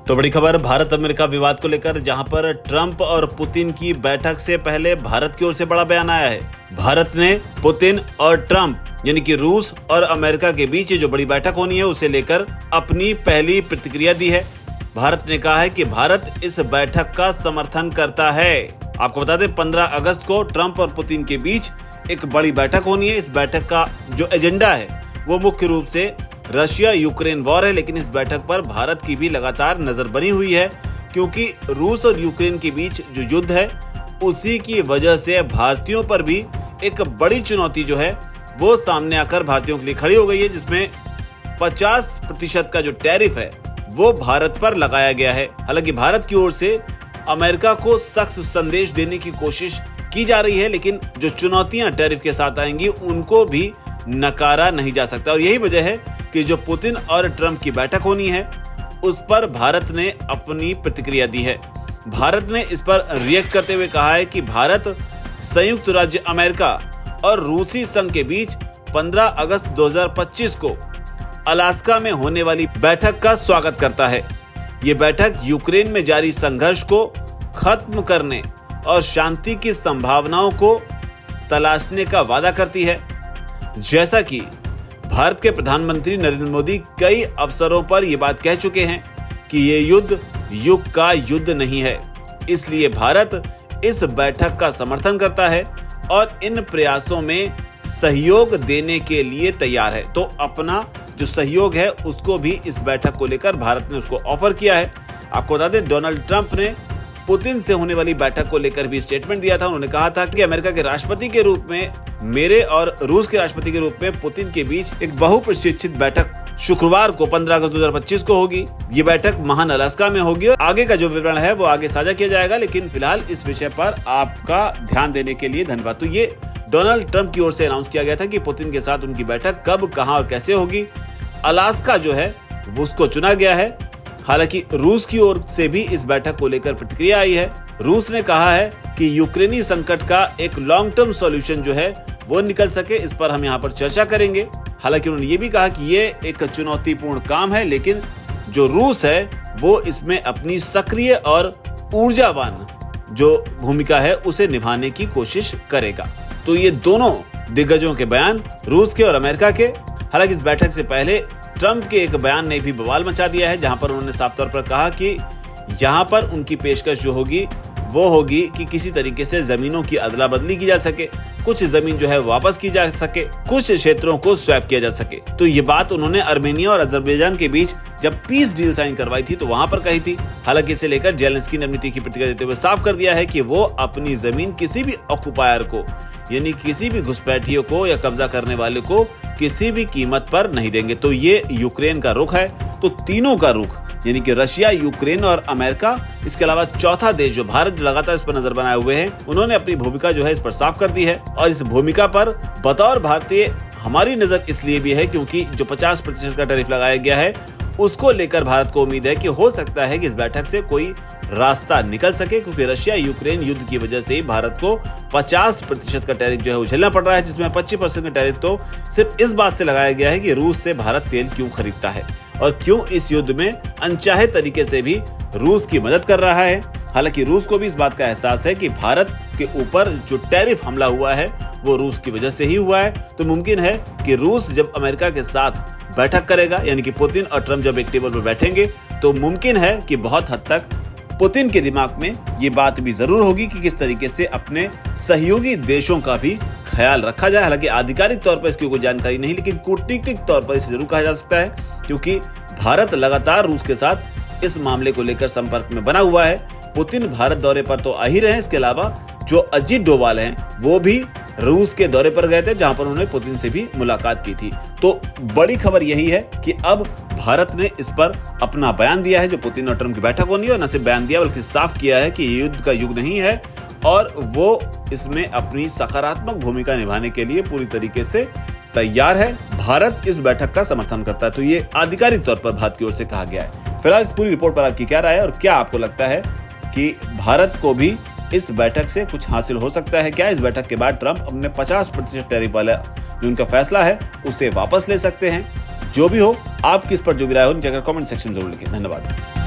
तो बड़ी खबर भारत अमेरिका विवाद को लेकर, जहां पर ट्रंप और पुतिन की बैठक से पहले भारत की ओर से बड़ा बयान आया है। भारत ने पुतिन और ट्रंप यानी कि रूस और अमेरिका के बीच जो बड़ी बैठक होनी है उसे लेकर अपनी पहली प्रतिक्रिया दी है। भारत ने कहा है कि भारत इस बैठक का समर्थन करता है। आपको बता दें 15 अगस्त को ट्रंप और पुतिन के बीच एक बड़ी बैठक होनी है। इस बैठक का जो एजेंडा है वो मुख्य रूप से रशिया यूक्रेन वॉर है, लेकिन इस बैठक पर भारत की भी लगातार नजर बनी हुई है, क्योंकि रूस और यूक्रेन के बीच जो युद्ध है उसी की वजह से भारतीयों पर भी एक बड़ी चुनौती जो है वो सामने आकर भारतीयों के लिए खड़ी हो गई है, जिसमें 50% का जो टैरिफ है वो भारत पर लगाया गया है। हालांकि भारत की ओर से अमेरिका को सख्त संदेश देने की कोशिश की जा रही है, लेकिन जो चुनौतियां टैरिफ के साथ आएंगी उनको भी नकारा नहीं जा सकता। और यही वजह है कि जो पुतिन और ट्रंप की बैठक होनी है उस पर भारत ने अपनी प्रतिक्रिया दी है। भारत ने इस पर रिएक्ट करते हुए कहा है कि भारत संयुक्त राज्य अमेरिका और रूसी संघ के बीच 15 अगस्त 2025 को अलास्का में होने वाली बैठक का स्वागत करता है। ये बैठक यूक्रेन में जारी संघर्ष को खत्म करने और शांति की संभावनाओं को तलाशने का वादा करती है। जैसा कि भारत के प्रधानमंत्री नरेंद्र मोदी कई अवसरों पर यह बात कह चुके हैं कि ये युद्ध युग का युद्ध नहीं है, इसलिए भारत इस बैठक का समर्थन करता है और इन प्रयासों में सहयोग देने के लिए तैयार है। तो अपना जो सहयोग है उसको भी इस बैठक को लेकर भारत ने उसको ऑफर किया है। आपको बता दें डोनाल्ड ट्रंप ने पुतिन से होने वाली बैठक को लेकर भी स्टेटमेंट दिया था। उन्होंने कहा था कि अमेरिका के राष्ट्रपति के रूप में मेरे और रूस के राष्ट्रपति के रूप में पुतिन के बीच एक बहुप्रतीक्षित बैठक शुक्रवार को 15 अगस्त 2025 को होगी। ये बैठक महान अलास्का में होगी और आगे का जो विवरण है वो आगे साझा किया जाएगा, लेकिन फिलहाल इस विषय पर आपका ध्यान देने के लिए धन्यवाद। तो ये डोनाल्ड ट्रंप की ओर से अनाउंस किया गया था कि पुतिन के साथ उनकी बैठक कब, कहां और कैसे होगी। अलास्का जो है उसको चुना गया है। हालांकि रूस की ओर से भी इस बैठक को लेकर प्रतिक्रिया आई है। रूस ने कहा है कि यूक्रेनी संकट का एक लॉन्ग टर्म सॉल्यूशन जो है वो निकल सके, इस पर हम यहाँ पर चर्चा करेंगे। हालांकि उन्होंने ये भी कहा कि ये एक चुनौतीपूर्ण काम है, लेकिन जो रूस है वो इसमें अपनी सक्रिय और ऊर्जावान जो भूमिका है उसे निभाने की कोशिश करेगा। तो ये दोनों दिग्गजों के बयान, रूस के और अमेरिका के। हालांकि इस बैठक से पहले ट्रंप के एक बयान ने भी बवाल मचा दिया है, जहां पर उन्होंने साफ तौर पर कहा कि यहां पर उनकी पेशकश जो होगी वो होगी कि किसी तरीके से जमीनों की अदला बदली की जा सके, कुछ जमीन जो है वापस की जा सके, कुछ क्षेत्रों को स्वैप किया जा सके। तो ये बात उन्होंने अर्मेनिया और अजरबैजान के बीच जब पीस डील साइन करवाई थी तो वहां पर कही थी। हालांकि इसे लेकर जेलेंस्की ने अपनी तीखी प्रतिक्रिया देते हुए साफ कर दिया है कि वो अपनी जमीन किसी भी ऑक्युपायर को, यानी किसी भी घुसपैठियों को या कब्जा करने वाले को किसी भी कीमत पर नहीं देंगे। तो ये यूक्रेन का रुख है। तो तीनों का रुख यानी कि रशिया, यूक्रेन और अमेरिका, इसके अलावा चौथा देश जो भारत लगातार इस पर नजर बनाए हुए हैं, उन्होंने अपनी भूमिका जो है इस पर साफ कर दी है। और इस भूमिका पर बतौर भारतीय हमारी नजर इसलिए भी है क्योंकि जो 50% का टैरिफ लगाया गया है उसको लेकर भारत को उम्मीद है कि हो सकता है कि इस बैठक से कोई रास्ता निकल सके, क्योंकि रशिया यूक्रेन युद्ध की वजह से ही भारत को 50% का टैरिफ जो है उछलना पड़ रहा है, जिसमें 25% का टैरिफ तो सिर्फ इस बात से लगाया गया है कि रूस से भारत तेल क्यों खरीदता है और क्यों इस युद्ध में अनचाहे तरीके से भी रूस की मदद कर रहा है। हालांकि रूस को भी इस बात का एहसास है कि भारत के ऊपर जो टैरिफ हमला हुआ है वो रूस की वजह से ही हुआ है। तो मुमकिन है कि रूस जब अमेरिका के साथ बैठक करेगा, यानी कि पुतिन और ट्रंप जब एक टेबल पर बैठेंगे, तो मुमकिन है कि बहुत हद तक पुतिन के दिमाग में ये बात भी जरूर होगी कि किस तरीके से अपने सहयोगी देशों का भी ख्याल रखा जाए। हालांकि आधिकारिक तौर पर इसकी कोई जानकारी नहीं, लेकिन कूटनीतिक तौर पर इसे जरूर कहा जा सकता है, क्योंकि भारत लगातार रूस के साथ इस मामले को लेकर संपर्क में बना हुआ है। पुतिन भारत दौरे पर तो आ ही रहे हैं, इसके अलावा जो अजीत डोभाल हैं वो भी रूस के दौरे पर गए थे, जहां पर उन्होंने पुतिन से भी मुलाकात की थी। तो बड़ी खबर यही है कि अब भारत ने इस पर अपना बयान दिया है। जो पुतिन और ट्रंप की बैठक होनी है, और न सिर्फ बयान दिया बल्कि साफ किया है कि ये युद्ध का युग नहीं है और वो इसमें अपनी सकारात्मक भूमिका निभाने के लिए पूरी तरीके से तैयार है। भारत इस बैठक का समर्थन करता है। तो ये आधिकारिक तौर पर भारत की ओर से कहा गया है। फिलहाल इस पूरी रिपोर्ट पर आपकी क्या राय है और क्या आपको लगता है कि भारत को भी इस बैठक से कुछ हासिल हो सकता है? क्या इस बैठक के बाद ट्रंप अपने 50% टैरिफ वाला जो उनका फैसला है उसे वापस ले सकते हैं? जो भी हो, आपकी इस पर जो भी राय हो नीचे कमेंट सेक्शन जरूर लिखें। धन्यवाद।